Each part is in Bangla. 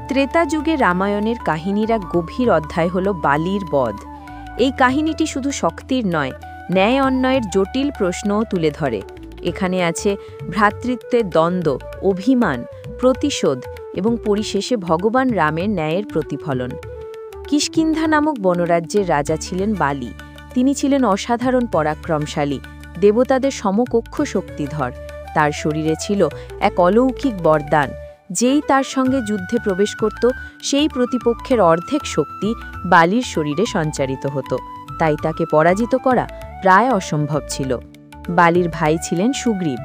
ত্রেতা যুগে রামায়ণের কাহিনীর এক গভীর অধ্যায় হল বালির বধ। এই কাহিনীটি শুধু শক্তির নয়, ন্যায় অন্যায়ের জটিল প্রশ্নও তুলে ধরে। এখানে আছে ভ্রাতৃত্বের দ্বন্দ্ব, অভিমান, প্রতিশোধ এবং পরিশেষে ভগবান রামের ন্যায়ের প্রতিফলন। কিষ্কিন্ধা নামক বনরাজ্যের রাজা ছিলেন বালি। তিনি ছিলেন অসাধারণ পরাক্রমশালী, দেবতাদের সমকক্ষ শক্তিধর। তার শরীরে ছিল এক অলৌকিক বরদান। যেই তার সঙ্গে যুদ্ধে প্রবেশ করত, সেই প্রতিপক্ষের অর্ধেক শক্তি বালির শরীরে সঞ্চারিত হতো। তাই তাকে পরাজিত করা প্রায় অসম্ভব ছিল। বালির ভাই ছিলেন সুগ্রীব।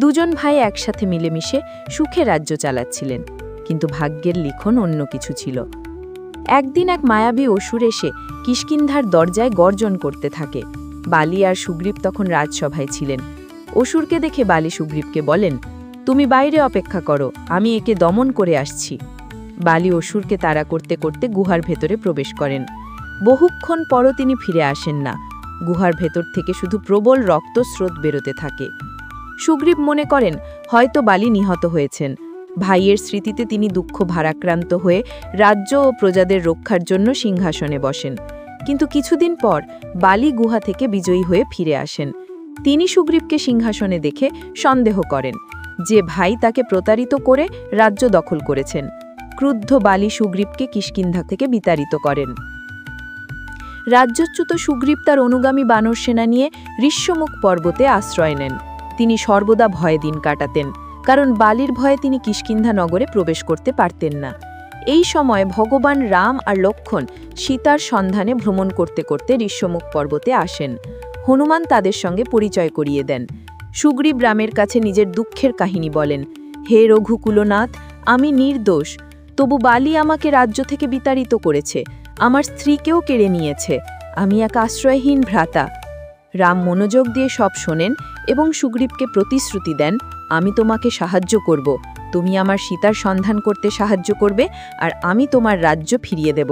দুজন ভাই একসাথে মিলেমিশে সুখে রাজ্য চালাচ্ছিলেন, কিন্তু ভাগ্যের লিখন অন্য কিছু ছিল। একদিন এক মায়াবী অসুর এসে কিষ্কিন্ধার দরজায় গর্জন করতে থাকে। বালি আর সুগ্রীব তখন রাজসভায় ছিলেন। অসুরকে দেখে বালি সুগ্রীবকে বলেন, তুমি বাইরে অপেক্ষা করো, আমি একে দমন করে আসছি। বালি অসুরকে তাড়া করতে করতে গুহার ভেতরে প্রবেশ করেন। বহুক্ষণ পরও তিনি ফিরে আসেন না। গুহার ভেতর থেকে শুধু প্রবল রক্তস্রোত বেরোতে থাকে। সুগ্রীব মনে করেন হয়তো বালি নিহত হয়েছেন। ভাইয়ের স্মৃতিতে তিনি দুঃখ ভারাক্রান্ত হয়ে রাজ্য ও প্রজাদের রক্ষার জন্য সিংহাসনে বসেন। কিন্তু কিছুদিন পর বালি গুহা থেকে বিজয়ী হয়ে ফিরে আসেন। তিনি সুগ্রীবকে সিংহাসনে দেখে সন্দেহ করেন যে ভাই তাকে প্রতারিত করে রাজ্য দখল করেছেন। ক্রুদ্ধ বালি সুগ্রীবকে কিষ্কিন্ধা থেকে বিতাড়িত করেন। রাজ্যচ্যুত সুগ্রীব তার অনুগামী বানর সেনা নিয়ে ঋষ্যমুখ পর্বতে আশ্রয় নেন। তিনি সর্বদা ভয়ে দিন কাটাতেন, কারণ বালির ভয়ে তিনি কিষ্কিন্ধা নগরে প্রবেশ করতে পারতেন না। এই সময় ভগবান রাম আর লক্ষ্মণ সীতার সন্ধানে ভ্রমণ করতে করতে ঋষ্যমুখ পর্বতে আসেন। হনুমান তাদের সঙ্গে পরিচয় করিয়ে দেন। সুগ্রীব রামের কাছে নিজের দুঃখের কাহিনী বলেন, হে রঘুকুলনাথ, আমি নির্দোষ, তবু বালি আমাকে রাজ্য থেকে বিতাড়িত করেছে, আমার স্ত্রীকেও কেড়ে নিয়েছে, আমি এক আশ্রয়হীন ভ্রাতা। রাম মনোযোগ দিয়ে সব শোনেন এবং সুগ্রীবকে প্রতিশ্রুতি দেন, আমি তোমাকে সাহায্য করব, তুমি আমার সীতার সন্ধান করতে সাহায্য করবে আর আমি তোমার রাজ্য ফিরিয়ে দেব।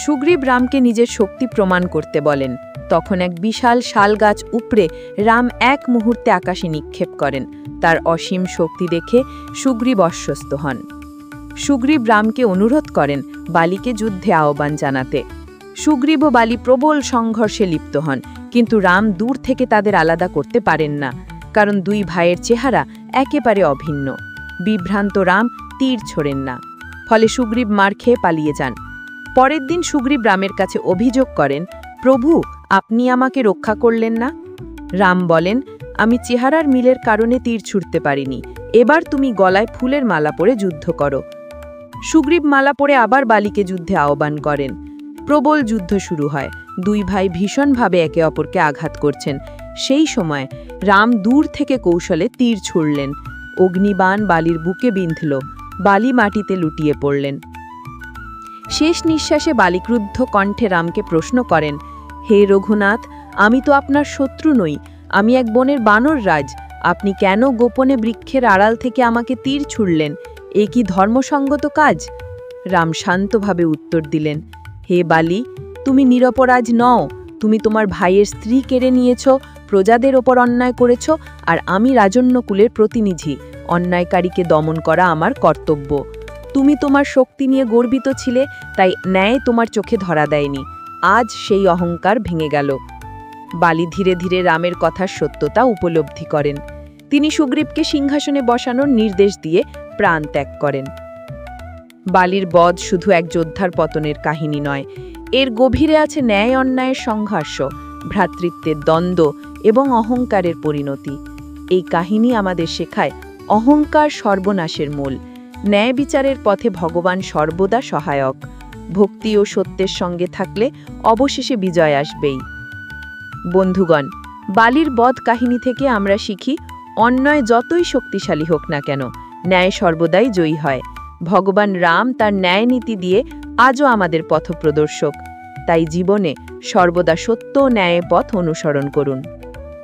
সুগ্রীব রামকে নিজের শক্তি প্রমাণ করতে বলেন। তখন এক বিশাল শাল গাছ উপড়ে রাম এক মুহূর্তে আকাশে নিক্ষেপ করেন। তার অসীম শক্তি দেখে সুগ্রীব অস্বস্ত হন। সুগ্রীব রামকে অনুরোধ করেন বালিকে যুদ্ধে আহ্বান জানাতে। সুগ্রীব ও বালি প্রবল সংঘর্ষে লিপ্ত হন, কিন্তু রাম দূর থেকে তাদের আলাদা করতে পারেন না, কারণ দুই ভাইয়ের চেহারা একেবারে অভিন্ন। বিভ্রান্ত রাম তীর ছোড়েন না, ফলে সুগ্রীব মার খেয়ে পালিয়ে যান। পরের দিন সুগ্রীব রামের কাছে অভিযোগ করেন, প্রভু, আপনি আমাকে রক্ষা করলেন না। রাম বলেন, আমি চেহারার মিলের কারণে তীর ছুঁড়তে পারিনি, এবার তুমি গলায় ফুলের মালা পরে যুদ্ধ করো। সুগ্রীব মালা পরে আবার বালিকে যুদ্ধে আহ্বান করেন। প্রবল যুদ্ধ শুরু হয়। দুই ভাই ভীষণভাবে একে অপরকে আঘাত করছেন। সেই সময় রাম দূর থেকে কৌশলে তীর ছুড়লেন। অগ্নিবাণ বালির বুকে বিঁধল। বালি মাটিতে লুটিয়ে পড়লেন। শেষ নিঃশ্বাসে বালি ক্রুদ্ধ কণ্ঠে রামকে প্রশ্ন করেন, হে রঘুনাথ, আমি তো আপনার শত্রু নই, আমি এক বনের বানর রাজ, আপনি কেন গোপনে বৃক্ষের আড়াল থেকে আমাকে তীর ছুড়লেন? এ কি ধর্মসঙ্গত কাজ? রাম শান্তভাবে উত্তর দিলেন, হে বালি, তুমি নিরপরাধ নও, তুমি তোমার ভাইয়ের স্ত্রী কেড়ে নিয়েছ, প্রজাদের ওপর অন্যায় করেছ, আর আমি রাজন্যকুলের প্রতিনিধি, অন্যায়কারীকে দমন করা আমার কর্তব্য। তুমি তোমার শক্তি নিয়ে গর্বিত ছিলে, তাই ন্যায় তোমার চোখে ধরা দেয়নি। আজ সেই অহংকার ভেঙে গেল। বালি ধীরে ধীরে রামের কথার সত্যতা উপলব্ধি করেন। তিনি সুগ্রীবকে সিংহাসনে বসানোর নির্দেশ দিয়ে প্রাণ ত্যাগ করেন। বালির বধ শুধু এক যোদ্ধার পতনের কাহিনী নয়, এর গভীরে আছে ন্যায় অন্যায়ের সংঘর্ষ, ভ্রাতৃত্বের দ্বন্দ্ব এবং অহংকারের পরিণতি। এই কাহিনী আমাদের শেখায় অহংকার সর্বনাশের মূল। ন্যায় বিচারের পথে ভগবান সর্বদা সহায়ক। ভক্তি ও সত্যের সঙ্গে থাকলে অবশেষে বিজয় আসবেই। বন্ধুগণ, বালির বধ কাহিনী থেকে আমরা শিখি, অন্যায় যতই শক্তিশালী হোক না কেন, ন্যায় সর্বদাই জয়ী হয়। ভগবান রাম তার ন্যায় নীতি দিয়ে আজও আমাদের পথপ্রদর্শক। তাই জীবনে সর্বদা সত্য ও ন্যায়ের পথ অনুসরণ করুন।